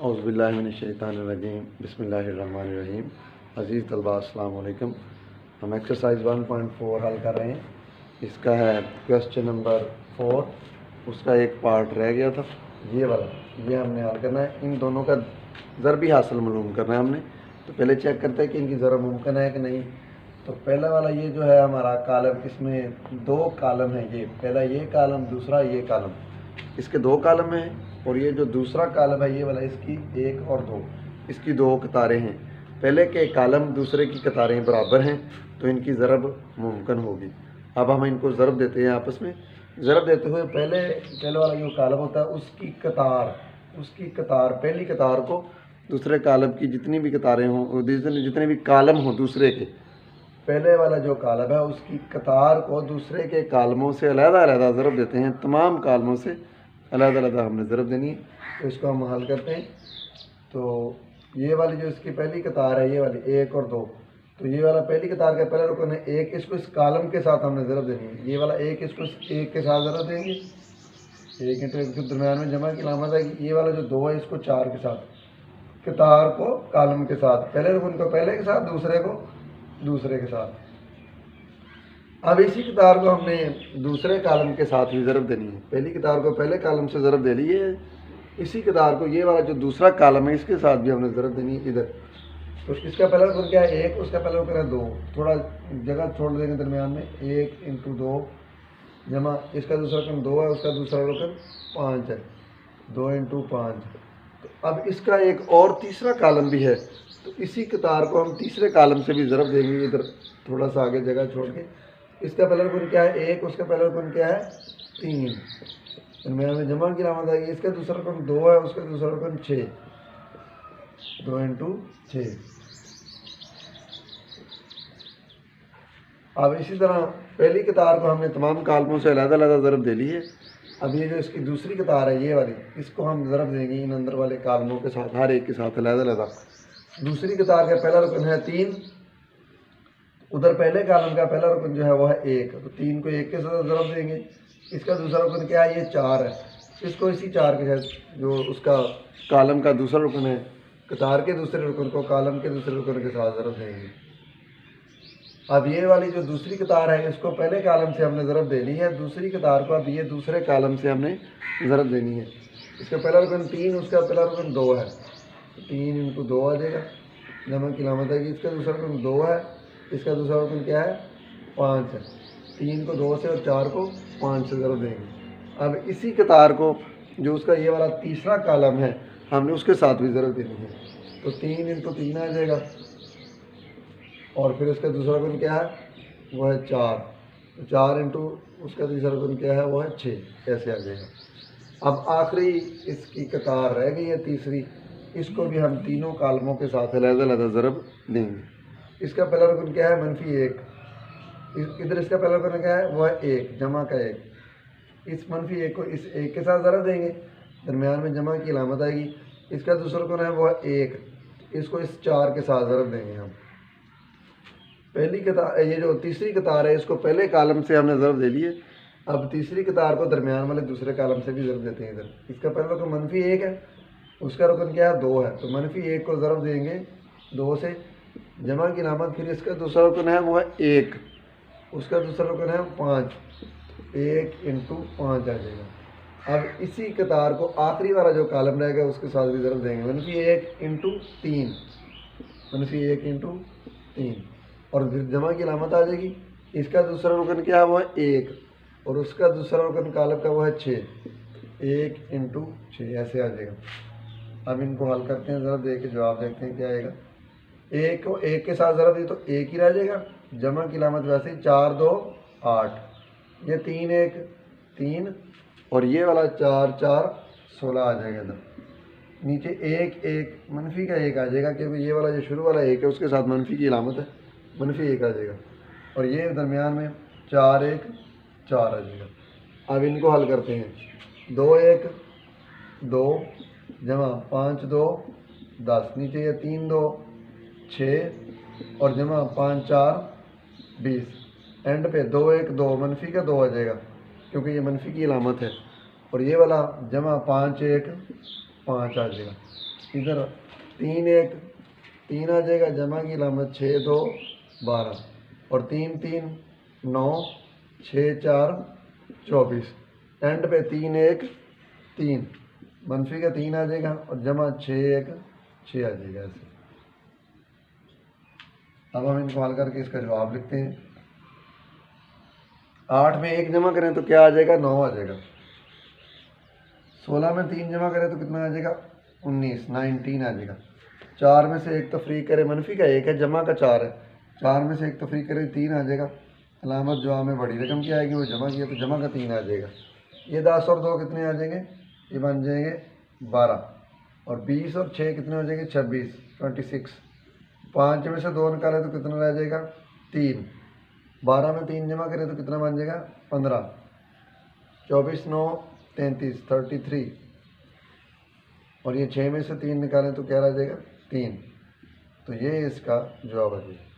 औज़ुबिल्लाहिमिनश्शैतानिर्रजीम बिस्मिल्लाहिर्रहमानिर्रहीम। अज़ीज़ तलबा अस्सलाम वालेकुम। हम एक्सरसाइज 1.4 हल कर रहे हैं। इसका है क्वेश्चन नंबर 4। उसका एक पार्ट रह गया था, ये वाला, ये हमने हल करना है। इन दोनों का ज़रबी हासिल मालूम करना है हमने। तो पहले चेक करते हैं कि इनकी ज़रब मुमकिन है कि नहीं। तो पहला वाला ये जो है हमारा कॉलम, इसमें दो कॉलम है। ये पहला ये कॉलम, दूसरा ये कॉलम, इसके दो कॉलम हैं। और ये जो दूसरा कॉलम है ये वाला, इसकी एक और दो, इसकी दो कतारें हैं। पहले के कॉलम दूसरे की कतारें बराबर हैं, तो इनकी ज़रब मुमकिन होगी। अब हम इनको ज़रब देते हैं आपस में। ज़रब देते हुए पहले वाला जो कॉलम होता है उसकी कतार पहली कतार को दूसरे कॉलम की जितनी भी कतारें हों, जितने भी कॉलम हों दूसरे के, पहले वाला जो कॉलम है उसकी कतार को दूसरे के कॉलमों से अलग-अलग ज़रब देते हैं। तमाम कॉलमों से अलग-अलग हमने ज़रब देनी है। तो इसको हम हल करते हैं। तो ये वाली जो इसकी पहली कतार है, ये वाली एक और दो, तो ये वाला पहली कतार का पहला रुकन है एक, इसको इस कॉलम के साथ हमने ज़रब देनी है। ये वाला एक, इसको एक के साथ ज़रब देंगे, एक इंटू एक के दरमियान में जमा की अलामत है कि ये वाला जो दो है इसको चार के साथ, कतार को कॉलम के साथ, पहले रुकन को पहले के साथ, दूसरे को दूसरे के साथ। अब इसी कतार को हमने दूसरे कॉलम के साथ भी ज़रब देनी है। पहली कतार को पहले कॉलम से ज़रब दे ली है, इसी कतार को ये वाला जो दूसरा कॉलम है इसके साथ भी हमने ज़रब देनी है इधर। तो इसका पहला रुकन क्या है एक, उसका पहला रुकन है दो, थोड़ा जगह छोड़ देंगे दरमियान में, एक इंटू दो जमा इसका दूसरा रुकन दो है, उसका दूसरा रुकन पाँच है, दो इंटू पाँच। तो अब इसका एक और तीसरा कॉलम भी है, तो इसी कतार को हम तीसरे कॉलम से भी ज़रब देंगे इधर, थोड़ा सा आगे जगह छोड़ के। इसका पहला रुकन क्या है एक, उसका पहला रुकन क्या है तीन, दरमियान में जमा की अलामत आएगी। इसका दूसरा रुकन दो है, उसका दूसरा रुकन छः, दो इंटू छः। अब इसी तरह पहली कतार को हमने तमाम कॉलमों से अलग-अलग ज़रब दे ली है। अब ये जो इसकी दूसरी कतार है ये वाली, इसको हम ज़रब देंगे इन अंदर वाले कॉलमों के साथ, हर एक के साथ अलग-अलग। दूसरी कतार का पहला रुकन है तीन, उधर पहले कॉलम का पहला रुकन जो है वो है एक, तो तीन को एक के साथ ज़रब देंगे। इसका दूसरा रुकन क्या है ये चार है, इसको इसी चार के साथ, जो उसका कॉलम का दूसरा रुकन है, कतार के दूसरे रुकन को कॉलम के दूसरे रुकन के साथ ज़रब देंगे। अब ये वाली जो दूसरी कतार है इसको पहले कॉलम से हमने ज़रब देनी है, दूसरी कतार को अब ये दूसरे कॉलम से हमने ज़रब देनी है। इसका पहला रुकन तीन, उसका पहला रुकन दो है, तीन इंटू दो आ जाएगा, जमा की अलामत है कि इसका दूसरा रुकन दो है, इसका दूसरा रुकन क्या है पाँच है, तीन को दो से और चार को पाँच से ज़रब देंगे। अब इसी कतार को जो उसका ये वाला तीसरा कॉलम है हमने उसके साथ भी ज़रब देनी है, तो तीन इंटू तीन आ जाएगा, और फिर इसका दूसरा रुकन क्या है वो है चार, तो चार इंटू उसका तीसरा रुकन क्या है वो है छः, ऐसे आ जाएगा। अब आखिरी इसकी कतार रह गई है तीसरी, इसको भी हम तीनों कॉलमों के साथ अलग-अलग ज़रब देंगे। इसका पहला रुकन क्या है मनफी एक, इधर इसका पहला रुकन क्या है वो है एक, जमा का एक, इस मनफी एक को इस एक के साथ ज़रब देंगे, दरमियान में जमा की अलामत आएगी। इसका दूसरा रुकन है वो है एक, इसको इस चार के साथ ज़रब देंगे हम। पहली कतार, ये जो तीसरी कतार है इसको पहले कॉलम से हमने ज़रब दे ली है, अब तीसरी कतार को दरमियान वाले दूसरे कॉलम से भी ज़रब देते हैं इधर। इसका पहला रुकन मनफी एक है, उसका रुकन क्या है दो है, तो मनफी एक को ज़रब देंगे दो से, जमा की अलामत, फिर इसका दूसरा रुकन है वो है एक, उसका दूसरा रुकन है पाँच, एक इंटू पाँच आ जाएगा। अब इसी कतार को आखिरी वाला जो कॉलम रहेगा उसके साथ भी ज़रब देंगे, मनफी एक इंटू तीन, मनफी एक इंटू तीन, और फिर जमा की अलामत आ जाएगी। इसका दूसरा रुकन क्या है वो है एक, और उसका दूसरा रुकन कॉलम का वो है छः, एक इंटू छः, ऐसे आ जाएगा। अब इनको हल करते हैं, ज़रा देख के जवाब देखते हैं क्या आएगा। एक को एक के साथ ज़रा दी तो एक ही रह जाएगा, जमा की अलामत वैसे ही, चार दो आठ, ये तीन एक तीन, और ये वाला चार चार 16 आ जाएगा। इधर नीचे एक एक मनफी का एक आ जाएगा, क्योंकि ये वाला जो शुरू वाला एक है उसके साथ मनफी की अलामत है, मनफी एक आ जाएगा, और ये दरमियान में चार एक चार आ जाएगा। अब इनको हल करते हैं, दो एक दो, जमा पाँच दो 10, नीचे ये तीन दो 6, और जमा पाँच चार 20, एंड पे दो एक दो, मनफी का दो आ जाएगा क्योंकि ये मनफी की अलामत है, और ये वाला जमा पाँच एक पाँच आ जाएगा। इधर 3 1 3 आ जाएगा, जमा की अलामत 6 2 12 और 3 3 9 6 4 24, एंड पे 3 1 3 मनफी का 3 आ जाएगा और जमा 6 1 6 आ जाएगा ऐसे। अब हम इनको हल करके इसका जवाब लिखते हैं। 8 में 1 जमा करें तो क्या आ जाएगा, 9 आ जाएगा। 16 में 3 जमा करें तो कितना आ जाएगा, 19 19 आ जाएगा। 4 में से 1 तफरीक करें, मनफी का 1 है, जमा का 4 है, 4 में से 1 तफरीक करें 3 आ जाएगा। अलामत जो हमें बड़ी रकम की आएगी वो जमा किया तो जमा का 3 आ जाएगा। ये 10 और 2 कितने आ जाएंगे, ये बन जाएंगे 12 और 20 और 6 कितने हो जाएंगे, 26 26। 5 में से 2 निकाले तो कितना रह जाएगा, 3। 12 में 3 जमा करें तो कितना बन जाएगा, 15। 24 9 33 33 और ये 6 में से 3 निकालें तो क्या रह जाएगा, 3। तो ये इसका जवाब है।